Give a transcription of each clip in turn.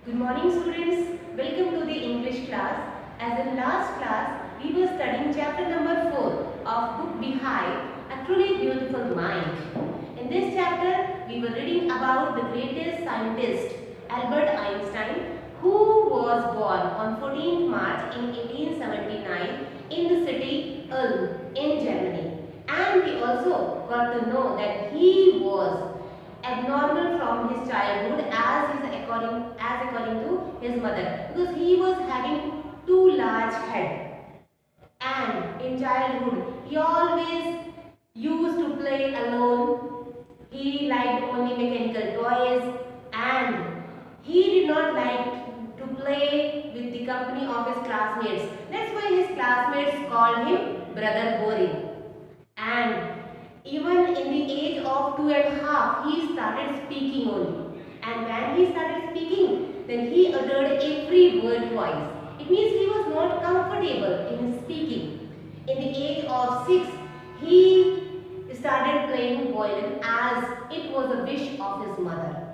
Good morning students, welcome to the English class. As in last class, we were studying chapter number 4 of book Behind a Truly Beautiful Mind. In this chapter, we were reading about the greatest scientist, Albert Einstein, who was born on 14th March in 1879 in the city Ulm in Germany. And we also got to know that he was abnormal from his childhood according to his mother, because he was having too large head, and in childhood he always used to play alone. He liked only mechanical toys, and he did not like to play with the company of his classmates. That's why his classmates called him Brother Boring. And even in the age of 2.5, he started speaking only. And when he started speaking, then he uttered every word twice. It means he was not comfortable in speaking. In the age of 6, he started playing violin as it was a wish of his mother.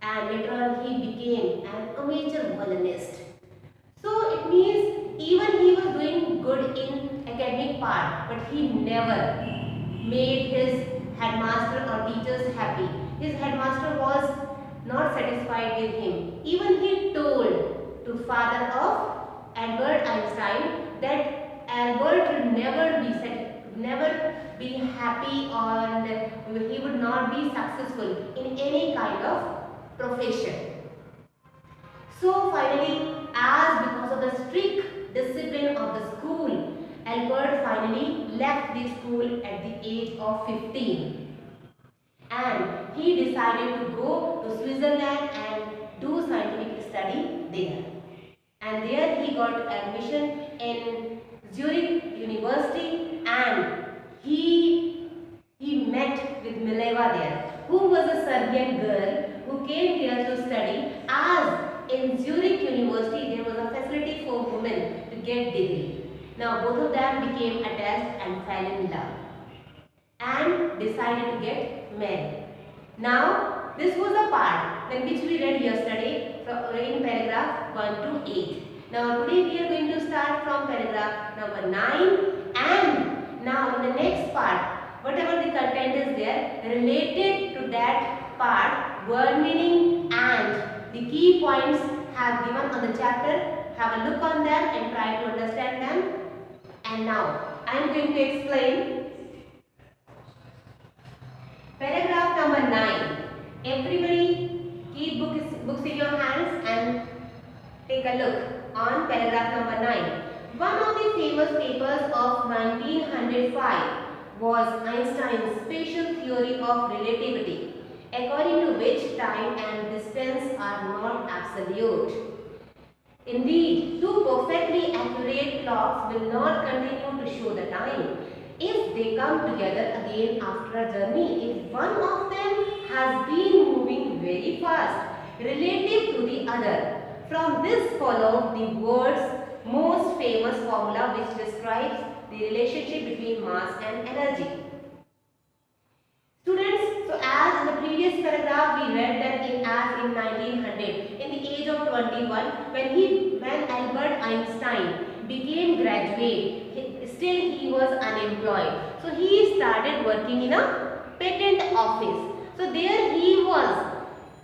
And later on he became an amateur violinist. So it means even he was doing good in academic part, but he never made his headmaster or teachers happy. His headmaster was not satisfied with him. Even he told to father of Albert Einstein that Albert would never be happy, and he would not be successful in any kind of profession. So finally, as because of the strict discipline of the school, Albert finally left the school at the age of 15, and he decided to go to Switzerland and do scientific study there. And there he got admission in Zurich University, and he met with Mileva there, who was a Serbian girl who came there to study, as in Zurich University there was a facility for women to get degree. Now both of them became attached and fell in love and decided to get married. Now this was a part which we read yesterday in paragraph 1 to 8. Now today we are going to start from paragraph number 9, and now in the next part, whatever the content is there related to that part, word meaning and the key points have given on the chapter. Have a look on them and try to understand them. And now I am going to explain paragraph number 9. Everybody keep books in your hands and take a look on paragraph number 9. One of the famous papers of 1905 was Einstein's special theory of relativity, according to which time and distance are not absolute. Indeed, two perfectly accurate clocks will not continue to show the time if they come together again after a journey. If one of them has been moving very fast relative to the other. From this follow the world's most famous formula which describes the relationship between mass and energy. Students, so as in the previous paragraph we read that in 1900, in the age of 21, when Albert Einstein became graduate, still he was unemployed. So he started working in a patent office. So there he was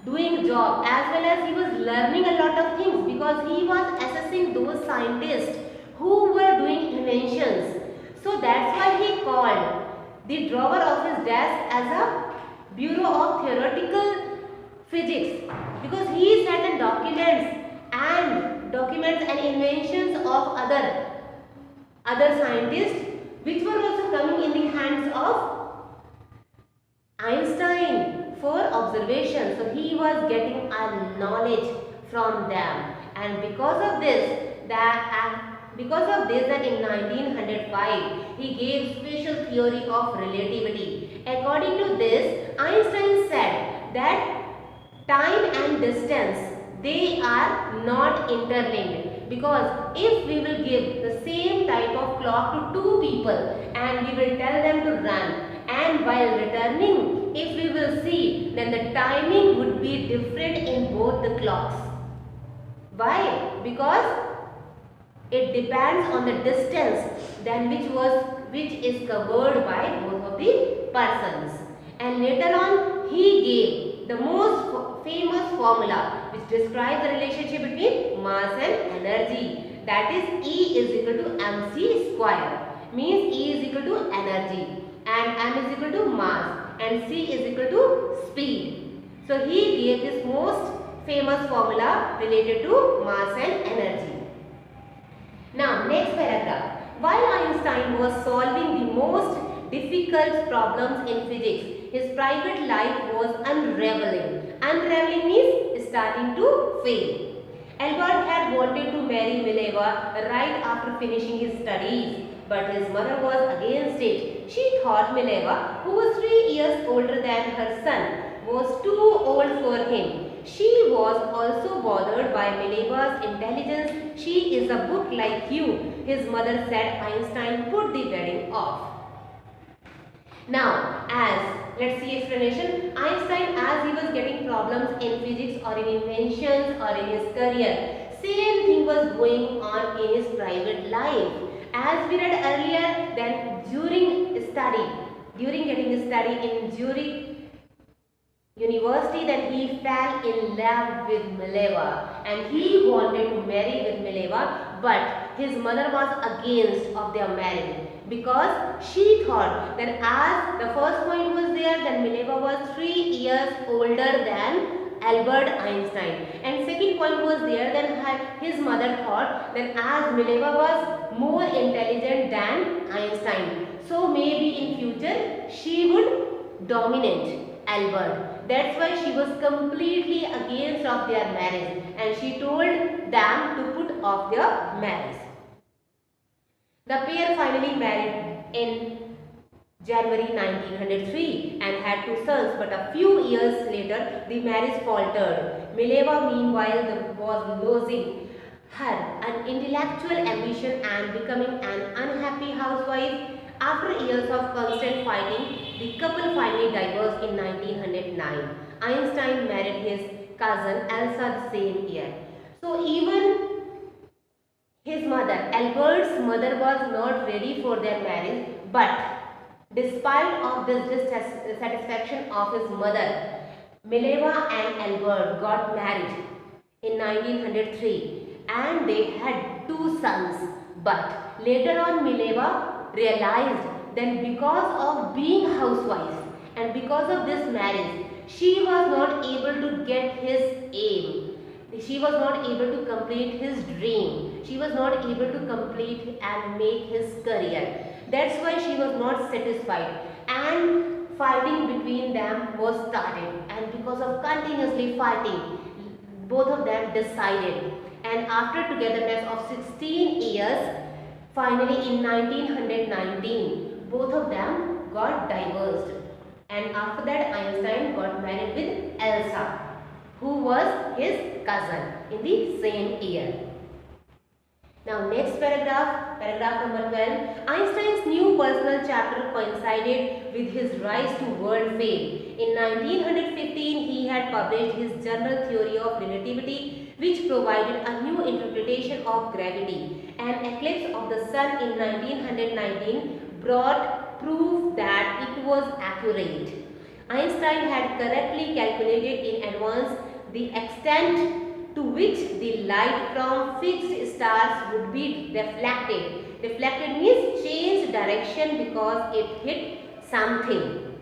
doing job as well as he was learning a lot of things, because he was assessing those scientists who were doing inventions. So that's why he called the drawer of his desk as a Bureau of Theoretical Physics, because he sent documents and inventions of other scientists which were also coming in the hands of Einstein for observation. So he was getting a knowledge from them, and because of this that in 1905 he gave special theory of relativity. According to this, Einstein said that time and distance, they are not interlinked, because if we will give the same type of clock to two people and we will tell them to run, and while returning if we will see, then the timing would be different in both the clocks. Why? Because it depends on the distance than which is covered by both of the persons. And later on he gave the most famous formula which describes the relationship between mass and energy. That is E is equal to mc square. Means E is equal to energy and m is equal to mass and c is equal to speed. So he gave this most famous formula related to mass and energy. Now next paragraph. While Einstein was solving the most difficult problems in physics, his private life was unraveling. Unraveling means starting to fail. Albert had wanted to marry Mileva right after finishing his studies, but his mother was against it. She thought Mileva, who was 3 years older than her son, was too old for him. She was also bothered by Mileva's intelligence. She is a book like you, his mother said. Einstein put the wedding off. Now, let's see explanation. Einstein, as he was getting problems in physics or in inventions or in his career, same thing was going on in his private life. As we read earlier, then during getting study in Zurich University, that he fell in love with Mileva and he wanted to marry with Mileva, but his mother was against of their marriage because she thought that as the first point was there, that Mileva was 3 years older than Albert Einstein, and second point was there, then his mother thought that as Mileva was more intelligent than Einstein, so maybe in future she would dominate Albert. That's why she was completely against of their marriage and she told them to put off their marriage. The pair finally married in January 1903 and had 2 sons, but a few years later the marriage faltered. Mileva meanwhile was losing her an intellectual ambition and becoming an unhappy housewife. After years of constant fighting, the couple finally divorced in 1909. Einstein married his cousin Elsa the same year. So even his mother, Albert's mother, was not ready for their marriage, but despite of this dissatisfaction of his mother, Mileva and Albert got married in 1903 and they had 2 sons. But later on Mileva realized that because of being housewife and because of this marriage, she was not able to get his aim. She was not able to complete his dream. She was not able to complete and make his career. That's why she was not satisfied and fighting between them was started, and because of continuously fighting, both of them decided, and after togetherness of 16 years, finally in 1919, both of them got divorced, and after that Einstein got married with Elsa, who was his cousin in the same year. Now next paragraph, paragraph number 12. Einstein's new personal chapter coincided with his rise to world fame. In 1915, he had published his General Theory of Relativity, which provided a new interpretation of gravity. An eclipse of the sun in 1919 brought proof that it was accurate. Einstein had correctly calculated in advance the extent to which the light from fixed stars would be reflected. Reflected means change direction because it hit something.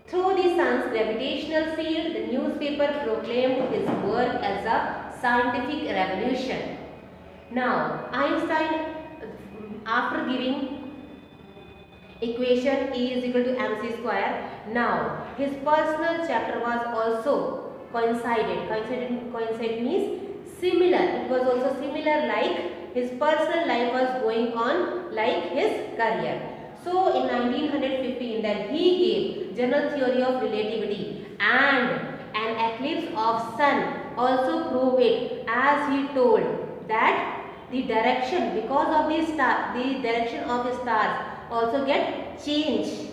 Through the sun's gravitational field, the newspaper proclaimed his work as a scientific revolution. Now, Einstein, after giving equation E is equal to mc square, now his personal chapter was also coincided. Coincided means similar. It was also similar, like his personal life was going on like his career. So in 1915, then he gave General Theory of Relativity, and an eclipse of sun also proved it, as he told that the direction, because of the direction of the stars also get changed.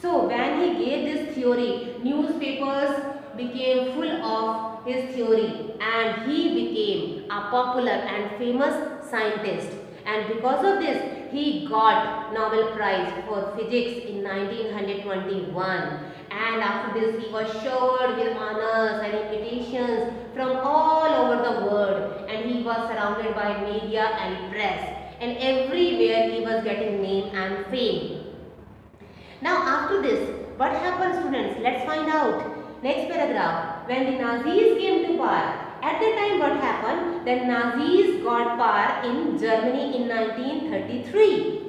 So when he gave this theory, newspapers became full of his theory and he became a popular and famous scientist. And because of this, he got Nobel Prize for Physics in 1921. And after this, he was showered with honors and invitations from all over the world. And he was surrounded by media and press. And everywhere he was getting name and fame. Now after this, what happened, students? Let's find out. Next paragraph. When the Nazis came to power, at that time what happened? The Nazis got power in Germany in 1933.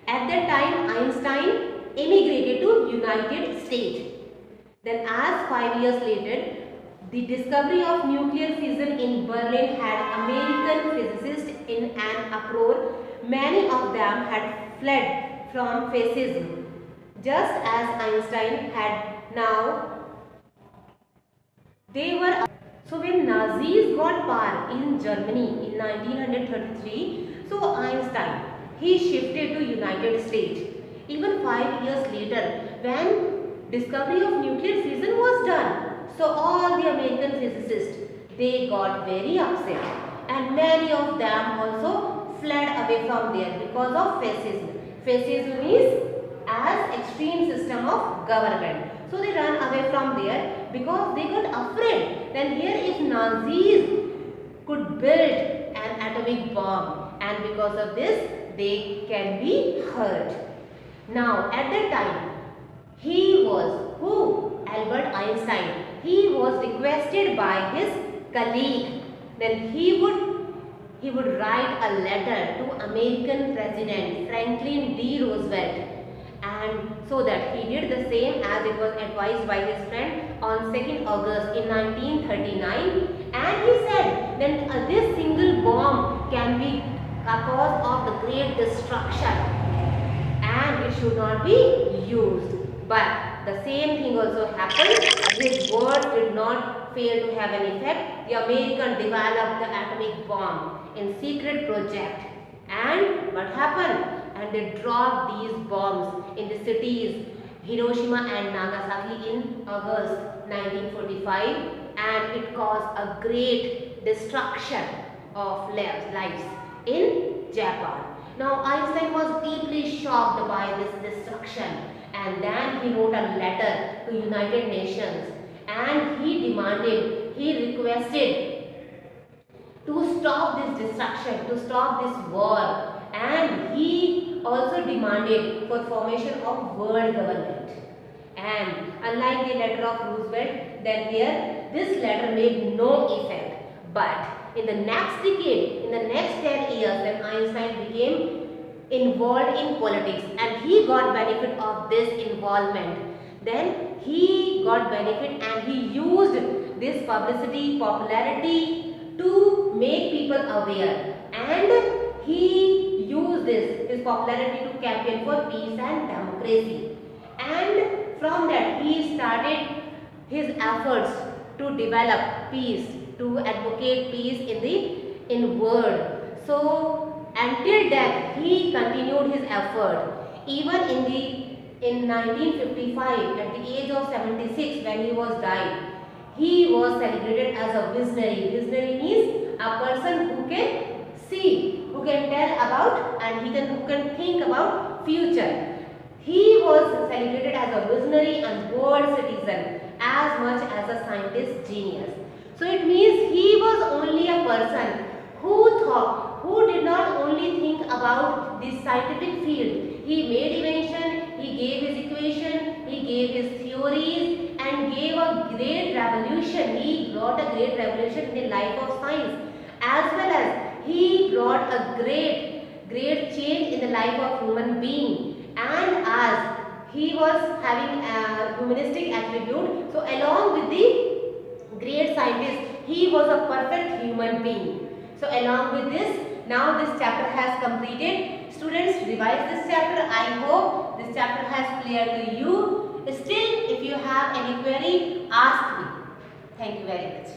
At that time, Einstein emigrated to United States. Then as 5 years later, the discovery of nuclear fission in Berlin had American physicists in an uproar. Many of them had fled from fascism, just as Einstein had. Now they were. So when Nazis got power in Germany in 1933, so Einstein, he shifted to United States. Even 5 years later, when discovery of nuclear fission was done, so all the American physicists, they got very upset, and many of them also fled away from there because of fascism. Fascism is as extreme system of government. So they ran away from there because they got afraid. Then here if Nazis could build an atomic bomb, and because of this they can be hurt. Now at that time, he was who? Albert Einstein. He was requested by his colleague. Then he would write a letter to American President Franklin D. Roosevelt, and so that he did the same as it was advised by his friend on 2nd August in 1939, and he said that this single bomb can be a cause of the great destruction and it should not be used. But the same thing also happened. His words did not fail to have an effect. The Americans developed the atomic bomb in secret project, and what happened? And they dropped these bombs in the cities Hiroshima and Nagasaki in August 1945, and it caused a great destruction of lives in Japan. Now Einstein was deeply shocked by this destruction, and then he wrote a letter to United Nations, and he requested to stop this destruction, to stop this war, and he also demanded for formation of world government. And unlike the letter of Roosevelt, then here this letter made no effect. But in the next decade, in the next 10 years, when Einstein became involved in politics and he got benefit of this involvement, then he got benefit and he used this popularity to make people aware, and he used his popularity to campaign for peace and democracy. And from that he started his efforts to develop peace, to advocate peace in the world. So until death he continued his effort. Even in 1955, at the age of 76, when he was died, he was celebrated as a visionary. Visionary means a person who can see, who can tell about, and who can think about future. He was celebrated as a visionary and world citizen as much as a scientist genius. So it means he was only a person who did not only think about the scientific field. He made invention, he gave his equation, he gave his theories, and gave a great revolution. He brought a great revolution in the life of science, as well as he brought a great change in the life of human being. And as he was having a humanistic attribute, so along with the great scientist, he was a perfect human being. So along with this, now this chapter has completed. Students, revise this chapter. I hope this chapter has clear to you. Still, if you have any query, ask me. Thank you very much.